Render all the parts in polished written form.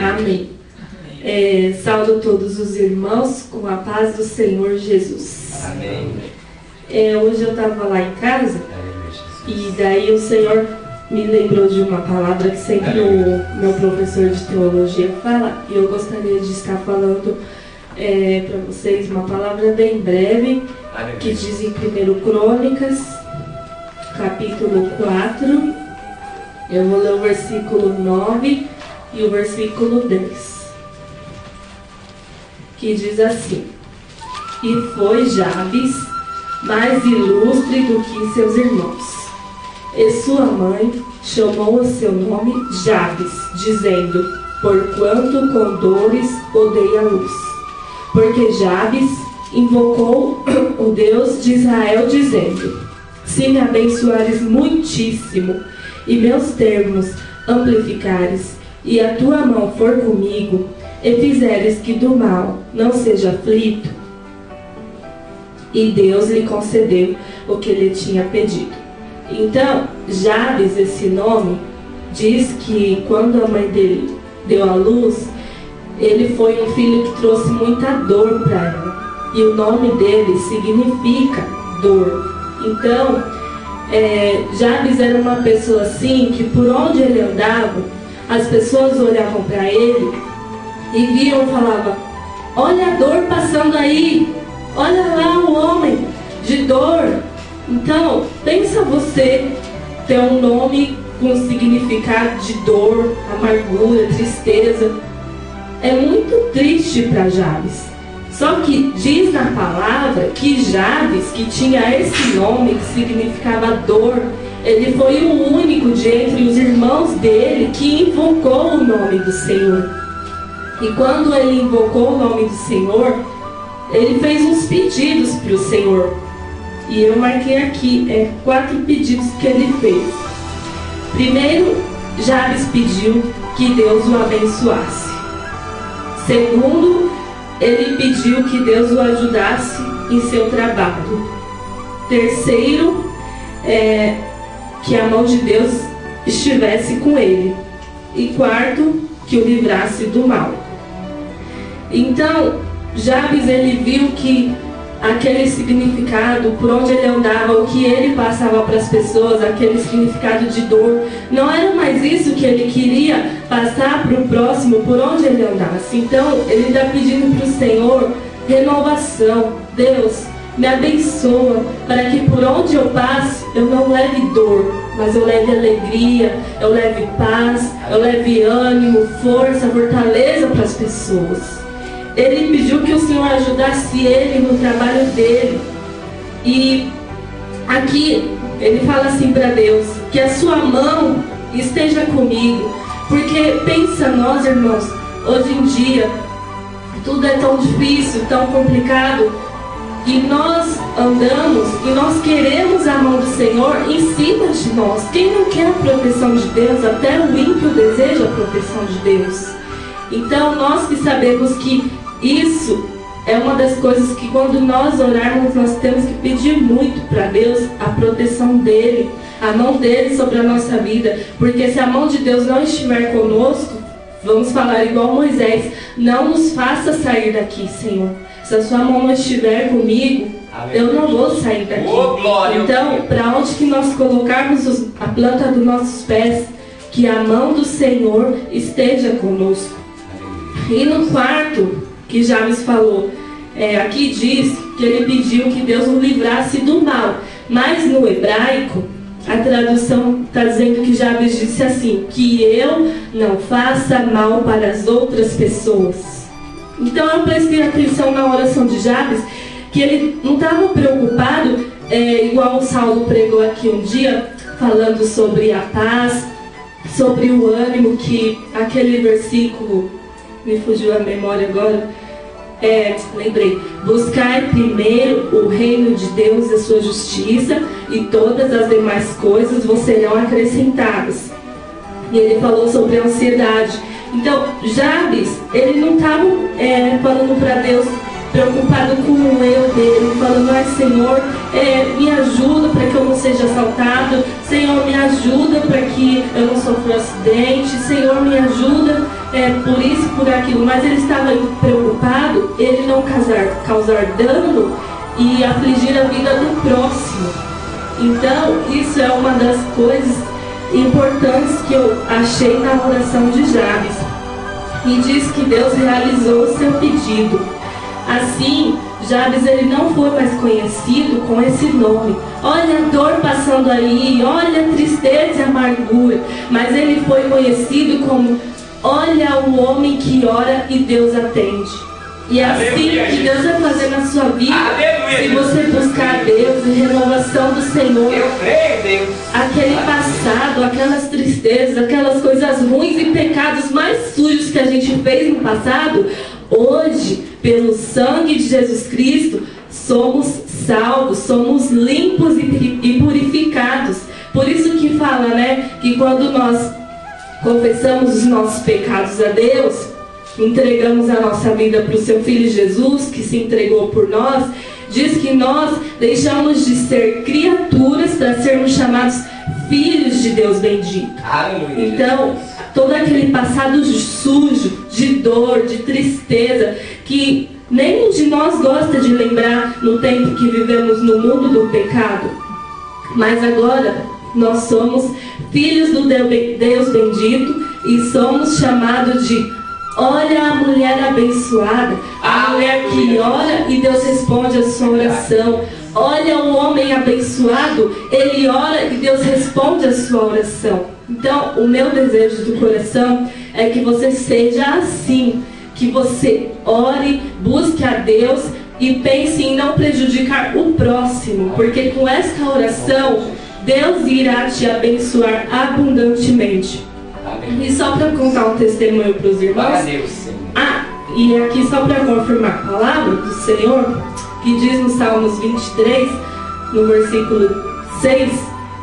Amém. Saúdo todos os irmãos com a paz do Senhor Jesus. Amém. Hoje eu estava lá em casa e daí o Senhor me lembrou de uma palavra que sempre o meu professor de teologia fala, e eu gostaria de estar falando para vocês uma palavra bem breve, que diz em 1 Crônicas, capítulo 4, eu vou ler o versículo 9 e o versículo 10, que diz assim: E foi Jabes mais ilustre do que seus irmãos, e sua mãe chamou o seu nome Jabes, dizendo: Porquanto com dores odeia a luz. Porque Jabes invocou o Deus de Israel, dizendo: Se me abençoares muitíssimo, e meus termos amplificares, e a tua mão for comigo, e fizeres que do mal não seja aflito. E Deus lhe concedeu o que ele tinha pedido. Então, Jabes, esse nome, diz que quando a mãe dele deu à luz, ele foi um filho que trouxe muita dor para ela. E o nome dele significa dor. Então, Jabes era uma pessoa assim, que por onde ele andava, as pessoas olhavam para ele e viam e falavam: olha a dor passando aí, olha lá o homem de dor. Então, pensa você ter um nome com significado de dor, amargura, tristeza. É muito triste para Jabes. Só que diz na palavra que Jabes, que tinha esse nome que significava dor, ele foi o único de entre os irmãos dele que invocou o nome do Senhor. E quando ele invocou o nome do Senhor, ele fez uns pedidos para o Senhor. E eu marquei aqui 4 pedidos que ele fez. Primeiro, Jabes pediu que Deus o abençoasse. Segundo, ele pediu que Deus o ajudasse em seu trabalho. Terceiro, que a mão de Deus estivesse com ele. E quarto, que o livrasse do mal. Então, Jabes, ele viu que aquele significado, por onde ele andava, o que ele passava para as pessoas, aquele significado de dor, não era mais isso que ele queria passar para o próximo, por onde ele andasse. Então, ele está pedindo para o Senhor renovação. Deus, me abençoa, para que por onde eu passe, eu não leve dor, mas eu leve alegria, eu leve paz, eu leve ânimo, força, fortaleza para as pessoas. Ele pediu que o Senhor ajudasse ele no trabalho dele. E aqui ele fala assim para Deus: que a sua mão esteja comigo. Porque pensa nós, irmãos, hoje em dia tudo é tão difícil, tão complicado, e nós andamos e nós queremos a mão do Senhor em cima de nós. Quem não quer a proteção de Deus? Até o ímpio deseja a proteção de Deus. Então nós que sabemos que isso é uma das coisas que, quando nós orarmos, nós temos que pedir muito para Deus a proteção dele, a mão dele sobre a nossa vida. Porque se a mão de Deus não estiver conosco, vamos falar igual Moisés: não nos faça sair daqui, Senhor. Se a sua mão não estiver comigo, eu não vou sair daqui. Então, para onde que nós colocarmos a planta dos nossos pés, que a mão do Senhor esteja conosco. E no quarto, que Jabes falou, aqui diz que ele pediu que Deus o livrasse do mal. Mas no hebraico, a tradução está dizendo que Jabes disse assim: que eu não faça mal para as outras pessoas. Então eu prestei atenção na oração de Jabes, que ele não estava preocupado, igual o Saulo pregou aqui um dia, falando sobre a paz, sobre o ânimo, que aquele versículo, me fugiu a memória agora, lembrei: buscai primeiro o reino de Deus e a sua justiça, e todas as demais coisas vos serão acrescentadas. E ele falou sobre a ansiedade. Então, Jabes, ele não estava falando para Deus, preocupado com o eu dele, falando: ai, Senhor, me ajuda para que eu não seja assaltado, Senhor, me ajuda para que eu não sofra um acidente, Senhor, me ajuda por isso, por aquilo, mas ele estava preocupado ele não causar dano e afligir a vida do próximo. Então, isso é uma das coisas importantes que eu achei na oração de Jabes. E diz que Deus realizou o seu pedido. Assim, Jabes ele não foi mais conhecido com esse nome. Olha a dor passando aí, olha a tristeza e amargura. Mas ele foi conhecido como: olha o homem que ora e Deus atende. E é assim que Deus vai fazer na sua vida. Se você buscar Deus e renovação do Senhor. Eu creio, Deus. Aquele passado, aquelas tristezas, aquelas coisas ruins e pecados mais sujos que a gente fez no passado, hoje, pelo sangue de Jesus Cristo, somos salvos, somos limpos e purificados. Por isso que fala, né, que quando nós confessamos os nossos pecados a Deus, entregamos a nossa vida para o seu Filho Jesus, que se entregou por nós, diz que nós deixamos de ser criaturas para sermos chamados filhos de Deus bendito. Aleluia. Então, todo aquele passado sujo, de dor, de tristeza, que nenhum de nós gosta de lembrar no tempo que vivemos no mundo do pecado. Mas agora, nós somos filhos do Deus bendito e somos chamados de: olha a mulher abençoada, a mulher que ora e Deus responde a sua oração. Olha o homem abençoado, ele ora e Deus responde a sua oração. Então, o meu desejo do coração é que você seja assim, que você ore, busque a Deus e pense em não prejudicar o próximo, porque com esta oração, Deus irá te abençoar abundantemente. E só para contar um testemunho para os irmãos. E aqui só para confirmar a palavra do Senhor, que diz no Salmos 23, no versículo 6,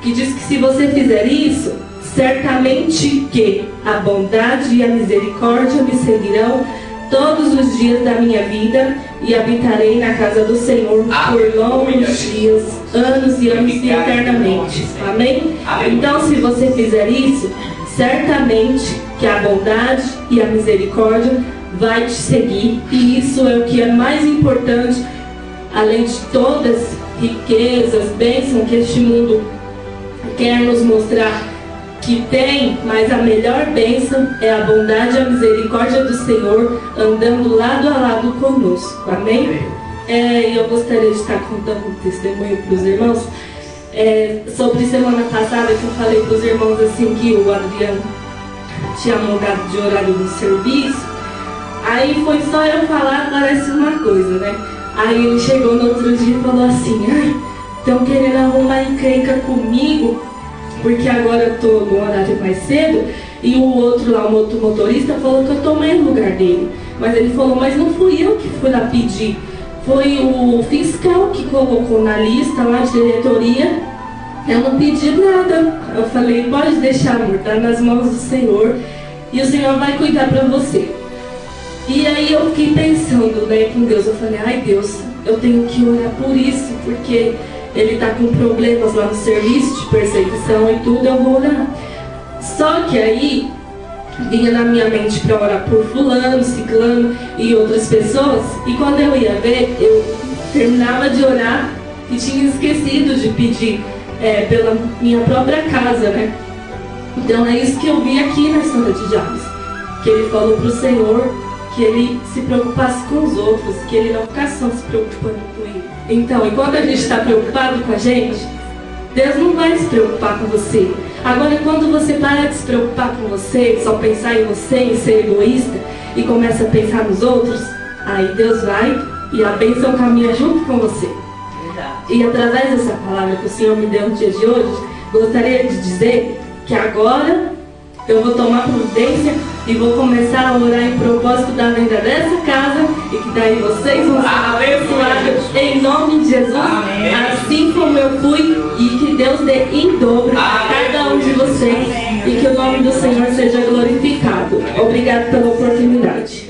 que diz que se você fizer isso, certamente que a bondade e a misericórdia me seguirão todos os dias da minha vida e habitarei na casa do Senhor por longos dias, anos e anos e eternamente. Amém? Então, se você fizer isso, certamente que a bondade e a misericórdia vai te seguir, e isso é o que é mais importante, além de todas as riquezas, bênçãos que este mundo quer nos mostrar que tem, mas a melhor bênção é a bondade e a misericórdia do Senhor andando lado a lado conosco. Amém? Eu gostaria de estar contando um testemunho para os irmãos. Sobre semana passada que eu falei para os irmãos assim que o Adriano tinha mudado de horário do serviço. Aí foi só eu falar, parece uma coisa, né? Aí ele chegou no outro dia e falou assim: ai, estão querendo arrumar encrenca comigo, porque agora eu tô no horário mais cedo, e o outro lá, o outro motorista, falou que eu tomei o lugar dele. Mas ele falou: mas não fui eu que fui lá pedir, foi o fiscal que colocou na lista lá de diretoria, eu não pedi nada. Eu falei: pode deixar, amor, tá nas mãos do Senhor, e o Senhor vai cuidar pra você. E aí eu fiquei pensando, né, com Deus, eu falei: ai Deus, eu tenho que orar por isso, porque ele tá com problemas lá no serviço de perseguição e tudo, eu vou orar. Só que aí vinha na minha mente para orar por fulano, ciclano e outras pessoas, e quando eu ia ver, eu terminava de orar e tinha esquecido de pedir pela minha própria casa, né? Então é isso que eu vi aqui na história de Jabes, que ele falou para o Senhor que ele se preocupasse com os outros, que ele não ficasse só se preocupando com ele. Então, e quando a gente está preocupado com a gente, Deus não vai se preocupar com você. Agora, quando você para de se preocupar com você, só pensar em você, em ser egoísta, e começa a pensar nos outros, aí Deus vai e a bênção caminha junto com você. Verdade. E através dessa palavra que o Senhor me deu no dia de hoje, gostaria de dizer que agora eu vou tomar prudência e vou começar a orar em propósito da venda dessa casa, e que daí vocês vão ser abençoados em nome de Jesus. Amém. Assim como eu fui, e que Deus dê em dobro a cada um de vocês, e que o nome do Senhor seja glorificado. Obrigado pela oportunidade.